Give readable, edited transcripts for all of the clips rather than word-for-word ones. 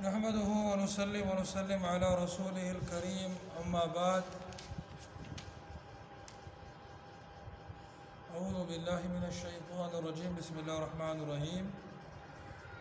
نحمده ونصلي ونسلم على رسوله الكريم أما بعد اعوذ باللہ من الشیطان الرجیم بسم اللہ الرحمن الرحیم۔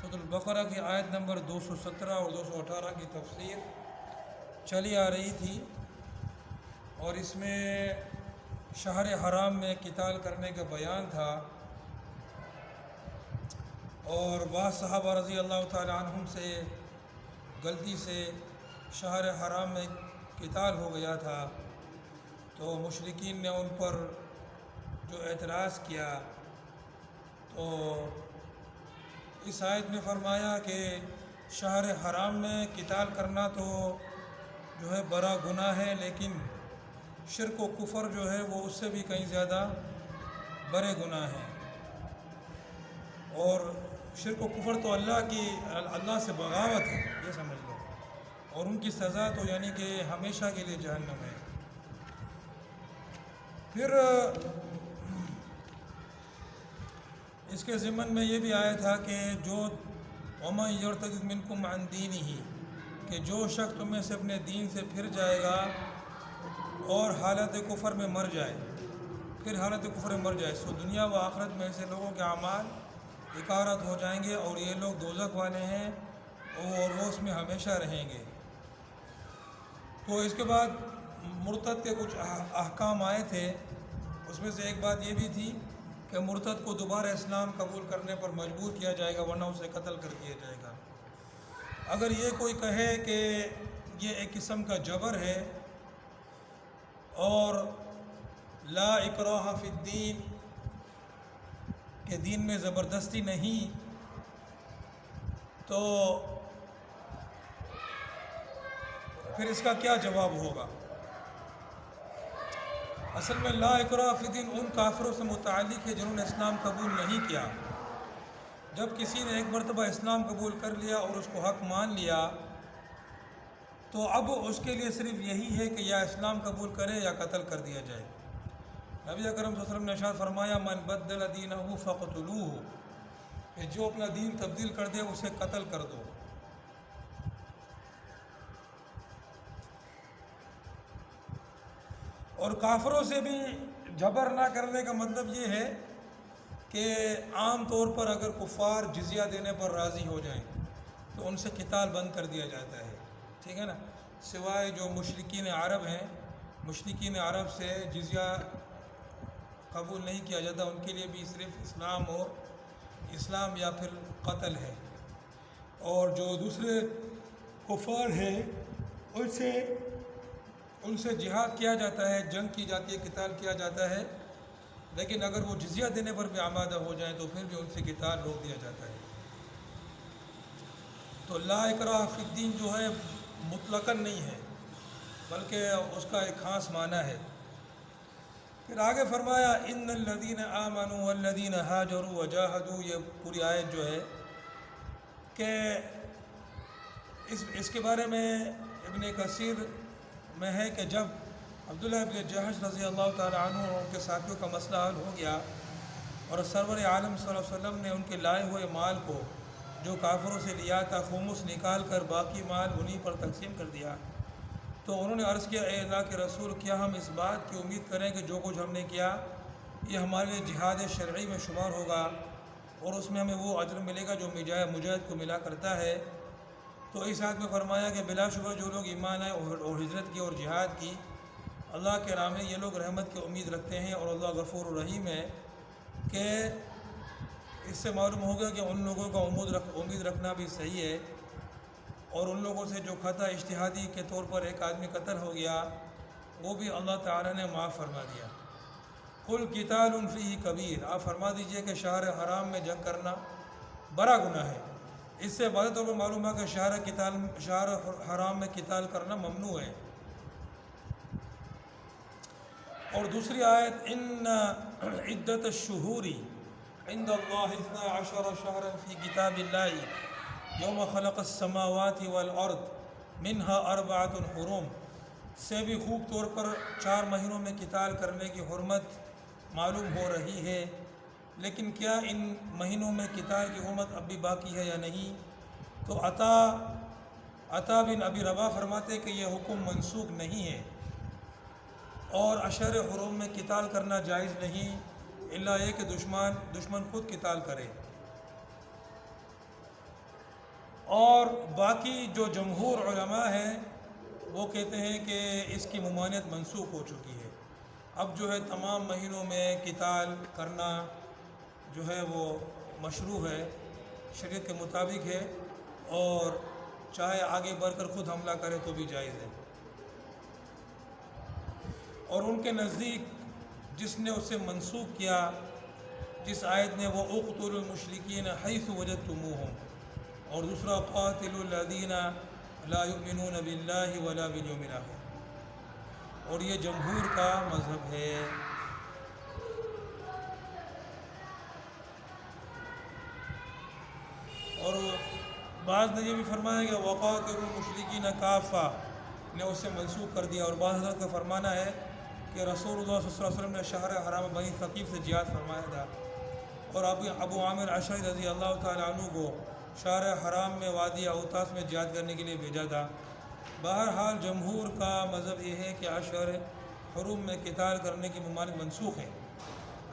سورۃ البقرہ کی آیت نمبر 217 اور 218 کی تفسیر چلی آ رہی تھی، اور اس میں شہر حرام میں قتال کرنے کا بیان تھا، اور بعض صحابہ رضی اللہ تعالی عنہم سے غلطی سے شہر حرام میں قتال ہو گیا تھا، تو مشرکین نے ان پر جو اعتراض کیا، تو اس آیت میں فرمایا کہ شہر حرام میں قتال کرنا تو جو ہے بڑا گناہ ہے، لیکن شرک و کفر جو ہے وہ اس سے بھی کہیں زیادہ بڑے گناہ ہیں، اور شرک و کفر تو اللہ سے بغاوت ہے، یہ سمجھ لو، اور ان کی سزا تو یعنی کہ ہمیشہ کے لیے جہنم ہے۔ پھر اس کے ضمن میں یہ بھی آیا تھا کہ جو وَمَن يَرْتَدِدْ مِنْكُمْ عَنْ دِينِهِ، کہ جو شخص تم میں سے اپنے دین سے پھر جائے گا اور حالت کفر میں مر جائے، پھر حالت کفر میں مر جائے، سو دنیا و آخرت میں ایسے لوگوں کے اعمال اکارت ہو جائیں گے، اور یہ لوگ دوزخ والے ہیں اور وہ اس میں ہمیشہ رہیں گے۔ تو اس کے بعد مرتد کے کچھ احکام آئے تھے، اس میں سے ایک بات یہ بھی تھی کہ مرتد کو دوبارہ اسلام قبول کرنے پر مجبور کیا جائے گا، ورنہ اسے قتل کر دیا جائے گا۔ اگر یہ کوئی کہے کہ یہ ایک قسم کا جبر ہے اور لا اکراہ فی الدین، کہ دین میں زبردستی نہیں، تو پھر اس کا کیا جواب ہوگا؟ اصل میں لا اکراہ فی الدین ان کافروں سے متعلق ہے جنہوں نے اسلام قبول نہیں کیا۔ جب کسی نے ایک مرتبہ اسلام قبول کر لیا اور اس کو حق مان لیا، تو اب اس کے لیے صرف یہی ہے کہ یا اسلام قبول کرے یا قتل کر دیا جائے۔ نبی اکرم صلی اللہ علیہ وسلم نے ارشاد فرمایا من بدل دینہ فقتلوہ، کہ جو اپنا دین تبدیل کر دے اسے قتل کر دو۔ اور کافروں سے بھی جبر نہ کرنے کا مطلب یہ ہے کہ عام طور پر اگر کفار جزیہ دینے پر راضی ہو جائیں تو ان سے قتال بند کر دیا جاتا ہے، ٹھیک ہے نا، سوائے جو مشرکین عرب ہیں، مشرکین عرب سے جزیہ قبول نہیں کیا جاتا، ان کے لیے بھی صرف اسلام یا پھر قتل ہے، اور جو دوسرے کفار ہیں ان سے جہاد کیا جاتا ہے، جنگ کی جاتی ہے، قتال کیا جاتا ہے، لیکن اگر وہ جزیہ دینے پر بھی آمادہ ہو جائیں تو پھر بھی ان سے قتال روک دیا جاتا ہے۔ تو لا اکراہ فی الدین جو ہے مطلقاً نہیں ہے، بلکہ اس کا ایک خاص معنی ہے۔ پھر آگے فرمایا ان الذین آمنوا والذین ہاجروا وجاہدوا، یہ پوری آیت جو ہے کہ اس کے بارے میں ابن کثیر میں ہے کہ جب عبداللہ ابن جحش رضی اللہ تعالی عنہ اور ان کے ساتھیوں کا مسئلہ حل ہو گیا، اور سرور عالم صلی اللہ علیہ وسلم نے ان کے لائے ہوئے مال کو جو کافروں سے لیا تھا خمس نکال کر باقی مال انہی پر تقسیم کر دیا، تو انہوں نے عرض کیا اے اللہ کے رسول، کیا ہم اس بات کی امید کریں کہ جو کچھ ہم نے کیا یہ ہمارے لیے جہاد شرعی میں شمار ہوگا اور اس میں ہمیں وہ اجر ملے گا جو مجاہد کو ملا کرتا ہے؟ تو اس آیت میں فرمایا کہ بلا شبہ جو لوگ ایمان آئے اور ہجرت کی اور جہاد کی اللہ کے راہ میں، یہ لوگ رحمت کی امید رکھتے ہیں، اور اللہ غفور الرحیم ہے، کہ اس سے معلوم ہوگا کہ ان لوگوں کا امید رکھنا بھی صحیح ہے، اور ان لوگوں سے جو خطا اجتہادی کے طور پر ایک آدمی قتل ہو گیا وہ بھی اللہ تعالیٰ نے معاف فرما دیا۔ قل قتال فیہ کبیر، آپ فرما دیجئے کہ شہر حرام میں جنگ کرنا بڑا گناہ ہے۔ اس سے واضح طور پر معلوم ہے کہ شہر حرام میں قتال کرنا ممنوع ہے۔ اور دوسری آیت ان عدت الشہور عند اللہ 12 شہرا فی کتاب اللہ یوم خلق السماوات والارض منها 4 حرم، سے بھی خوب طور پر 4 مہینوں میں قتال کرنے کی حرمت معلوم ہو رہی ہے، لیکن کیا ان مہینوں میں قتال کی حرمت اب بھی باقی ہے یا نہیں؟ تو عطا عطا بن ابی رباح فرماتے کہ یہ حکم منسوخ نہیں ہے اور اشہر حرم میں قتال کرنا جائز نہیں الا یہ کہ دشمن خود قتال کرے۔ اور باقی جو جمہور علماء ہیں وہ کہتے ہیں کہ اس کی ممانعت منسوخ ہو چکی ہے، اب جو ہے تمام مہینوں میں قتال کرنا جو ہے وہ مشروع ہے، شریعت کے مطابق ہے، اور چاہے آگے بڑھ کر خود حملہ کرے تو بھی جائز ہے۔ اور ان کے نزدیک جس نے اسے منسوخ کیا، جس آیت نے وہ اقتلوا المشرکین حیث وجدتموہم، اور دوسرا قاتلوا الذین لا یؤمنون باللہ ولا بالیوم الآخر، اور یہ جمہور کا مذہب ہے۔ اور بعض نے یہ بھی فرمایا کہ وقاتلوا المشرکین کافہ نے اسے منسوخ کر دیا، اور بعض حضرت کا فرمانا ہے کہ رسول اللہ صلی اللہ علیہ وسلم نے شہر حرام بنی ثقیف سے جہاد فرمایا تھا، اور ابو عامر اشعری رضی اللہ تعالیٰ عنہ کو شہر حرام میں وادی اوطاس میں جہاد کرنے کے لیے بھیجا تھا۔ بہرحال جمہور کا مذہب یہ ہے کہ اشہر حرم میں قتال کرنے کی ممانعت منسوخ ہے،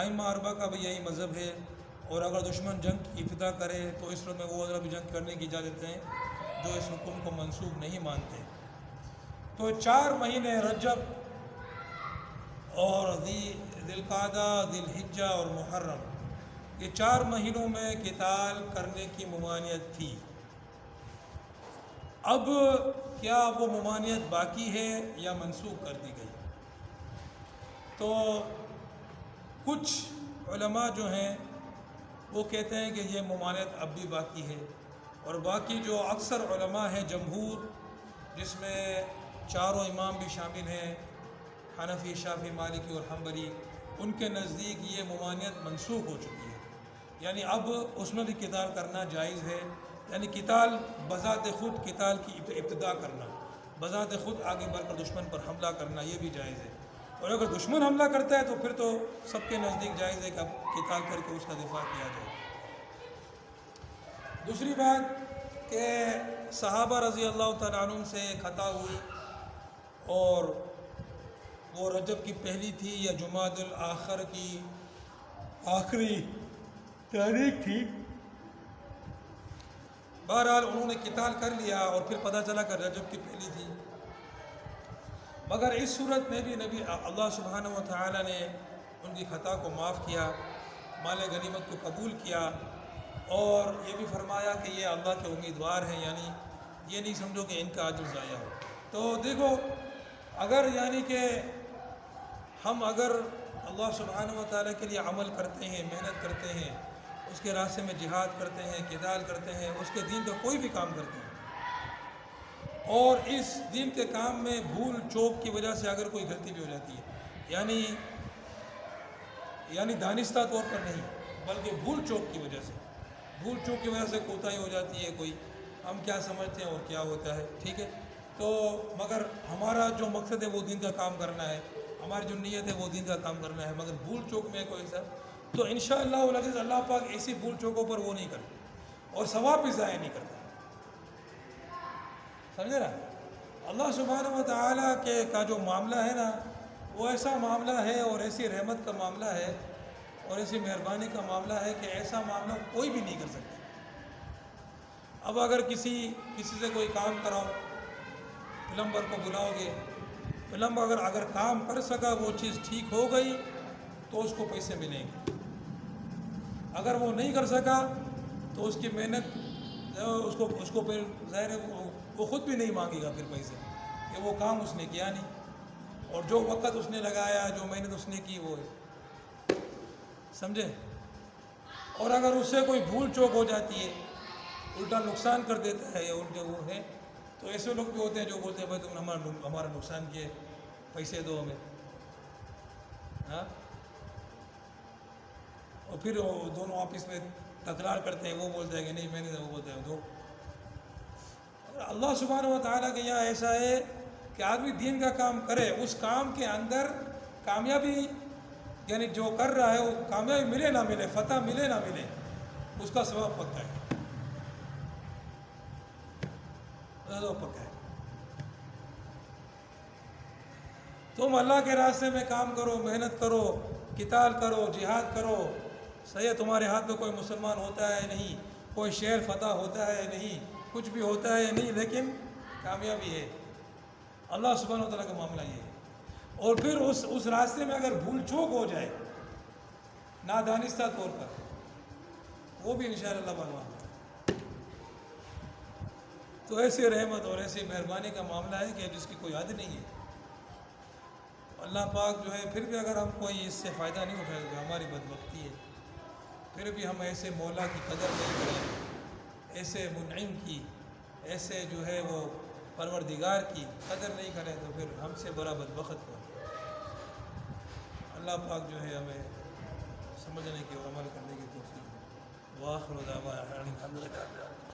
ائمہ اربعہ کا بھی یہی مذہب ہے، اور اگر دشمن جنگ کی ابتدا کرے تو اس وقت میں وہ حضرت بھی جنگ کرنے کی اجازت ہیں جو اس حکم کو منسوخ نہیں مانتے۔ تو 4 مہینے رجب اور ذی القعدہ، ذی الحجہ اور محرم، یہ 4 مہینوں میں قتال کرنے کی ممانعت تھی۔ اب کیا وہ ممانعت باقی ہے یا منسوخ کر دی گئی؟ تو کچھ علماء جو ہیں وہ کہتے ہیں کہ یہ ممانعت اب بھی باقی ہے، اور باقی جو اکثر علماء ہیں جمہور، جس میں 4 امام بھی شامل ہیں، حنفی، شافعی، مالکی اور حنبلی، ان کے نزدیک یہ ممانعت منسوخ ہو چکی ہے، یعنی اب اس میں بھی قتال کرنا جائز ہے، یعنی قتال بذات خود، قتال کی ابتدا کرنا، بذات خود آگے بڑھ کر دشمن پر حملہ کرنا، یہ بھی جائز ہے، اور اگر دشمن حملہ کرتا ہے تو پھر تو سب کے نزدیک جائز ہے کہ اب قتال کر کے اس کا دفاع کیا جائے۔ دوسری بات کہ صحابہ رضی اللہ تعالیٰ عنہ سے خطا ہوئی، اور وہ رجب کی پہلی تھی یا جمادی الآخر کی آخری تاریخ تھی، بہرحال انہوں نے قتال کر لیا، اور پھر پتہ چلا کہ رجب کی پہلی تھی، مگر اس صورت میں بھی نبی اللہ سبحانہ و تعالیٰ نے ان کی خطا کو معاف کیا، مال غنیمت کو قبول کیا، اور یہ بھی فرمایا کہ یہ اللہ کے امیدوار ہیں، یعنی یہ نہیں سمجھو کہ ان کا اجر ضائع ہو۔ تو دیکھو، اگر یعنی کہ ہم اگر اللہ سبحانہ و تعالیٰ کے لیے عمل کرتے ہیں، محنت کرتے ہیں، اس کے راستے میں جہاد کرتے ہیں، قتال کرتے ہیں، اس کے دین کا کوئی بھی کام کرتے ہیں، اور اس دین کے کام میں بھول چوک کی وجہ سے اگر کوئی غلطی بھی ہو جاتی ہے، یعنی دانستہ طور پر نہیں بلکہ بھول چوک کی وجہ سے کوتاہی ہو جاتی ہے کوئی، ہم کیا سمجھتے ہیں اور کیا ہوتا ہے، ٹھیک ہے، تو مگر ہمارا جو مقصد ہے وہ دین کا کام کرنا ہے، ہماری جو نیت ہے وہ دین کا کام کرنا ہے، مگر بھول چوک میں کوئی ایسا، تو انشاءاللہ العزیز اللہ پاک ایسی بھول چوکوں پر وہ نہیں کرتے، اور ثواب بھی ضائع نہیں کرتا، سمجھے نا؟ اللہ سبحانہ و تعالیٰ کا جو معاملہ ہے نا، وہ ایسا معاملہ ہے، اور ایسی رحمت کا معاملہ ہے، اور ایسی مہربانی کا معاملہ ہے کہ ایسا معاملہ کوئی بھی نہیں کر سکتا۔ اب اگر کسی سے کوئی کام کراؤ، پلمبر کو بلاؤ گے، پلمبر اگر کام کر سکا، وہ چیز ٹھیک ہو گئی تو اس کو پیسے ملیں گے، اگر وہ نہیں کر سکا تو اس کی محنت اس کو پھر ظاہر ہے وہ خود بھی نہیں مانگے گا پھر پیسے، کہ وہ کام اس نے کیا نہیں، اور جو وقت اس نے لگایا، جو محنت اس نے کی، وہ سمجھے۔ اور اگر اس سے کوئی بھول چوک ہو جاتی ہے، الٹا نقصان کر دیتا ہے، یا الٹے وہ ہے، تو ایسے لوگ بھی ہوتے ہیں جو بولتے ہیں بھائی تم نے ہمارا نقصان کیے، پیسے دو ہمیں، ہاں، اور پھر دونوں آپس میں تکرار کرتے ہیں، وہ بولتا ہے کہ نہیں میں نے، وہ بولتا ہے دو۔ اللہ سبحانہ و تعالیٰ کے یہاں ایسا ہے کہ آدمی دین کا کام کرے، اس کام کے اندر کامیابی، یعنی جو کر رہا ہے وہ کامیابی ملے نہ ملے، فتح ملے نہ ملے، اس کا ثواب پکا ہے۔ تو پکا ہے. تم اللہ کے راستے میں کام کرو، محنت کرو، قتال کرو، جہاد کرو. صحیح ہے، تمہارے ہاتھ میں کوئی مسلمان ہوتا ہے نہیں، کوئی شہر فتح ہوتا ہے نہیں، کچھ بھی ہوتا ہے نہیں، لیکن کامیابی ہے اللہ سبحانہ و تعالیٰ کا معاملہ یہ ہے. اور پھر اس راستے میں اگر بھول چوک ہو جائے نادانستہ طور پر، وہ بھی انشاءاللہ بھگوان. تو ایسی رحمت اور ایسی مہربانی کا معاملہ ہے کہ جس کی کوئی حد نہیں ہے. اللہ پاک جو ہے پھر بھی اگر ہم کوئی اس سے فائدہ نہیں اٹھائے تو ہماری بدبختی ہے. پھر بھی ہم ایسے مولا کی قدر نہیں کریں، ایسے منعم کی، ایسے جو ہے وہ پروردگار کی قدر نہیں کریں تو پھر ہم سے بڑا بدبخت کون. اللہ پاک جو ہے ہمیں سمجھنے کی اور عمل کرنے کی توفیق. وآخر دعوانا الحمدللہ.